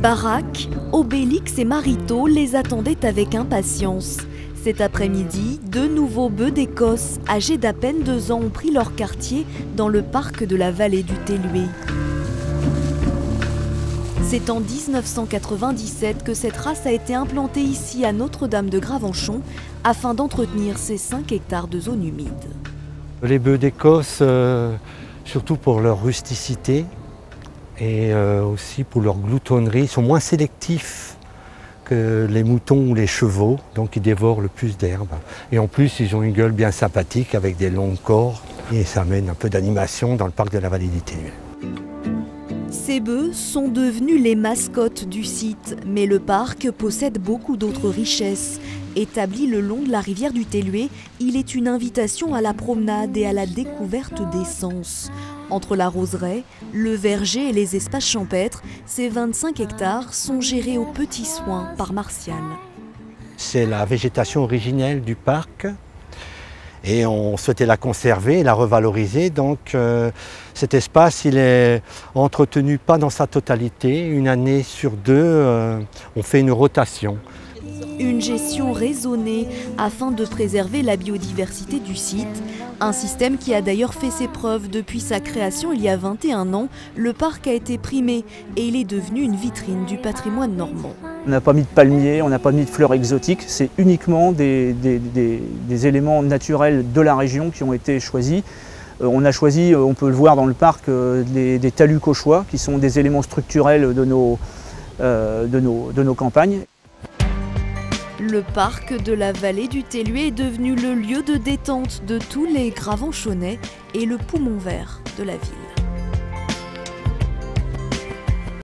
Baraque, Obélix et Marito les attendaient avec impatience. Cet après-midi, deux nouveaux bœufs d'Écosse, âgés d'à peine 2 ans, ont pris leur quartier dans le parc de la vallée du Télué. C'est en 1997 que cette race a été implantée ici à Notre-Dame de Gravenchon afin d'entretenir ses 5 hectares de zone humide. Les bœufs d'Écosse, surtout pour leur rusticité et aussi pour leur gloutonnerie, sont moins sélectifs que les moutons ou les chevaux, donc ils dévorent le plus d'herbe. Et en plus, ils ont une gueule bien sympathique avec des longs corps et ça amène un peu d'animation dans le parc de la vallée du Télué. Ces bœufs sont devenus les mascottes du site, mais le parc possède beaucoup d'autres richesses. Établi le long de la rivière du Télué, il est une invitation à la promenade et à la découverte d'essences. Entre la roseraie, le verger et les espaces champêtres, ces 25 hectares sont gérés aux petits soins par Martial. C'est la végétation originelle du parc et on souhaitait la conserver et la revaloriser. Donc cet espace, il est entretenu pas dans sa totalité. Une année sur 2, on fait une rotation. Une gestion raisonnée afin de préserver la biodiversité du site. Un système qui a d'ailleurs fait ses preuves depuis sa création il y a 21 ans. Le parc a été primé et il est devenu une vitrine du patrimoine normand. On n'a pas mis de palmiers, on n'a pas mis de fleurs exotiques, c'est uniquement des éléments naturels de la région qui ont été choisis. On a choisi, on peut le voir dans le parc, des talus cauchois qui sont des éléments structurels de nos campagnes. Le parc de la vallée du Télué est devenu le lieu de détente de tous les Gravenchonnais et le poumon vert de la ville.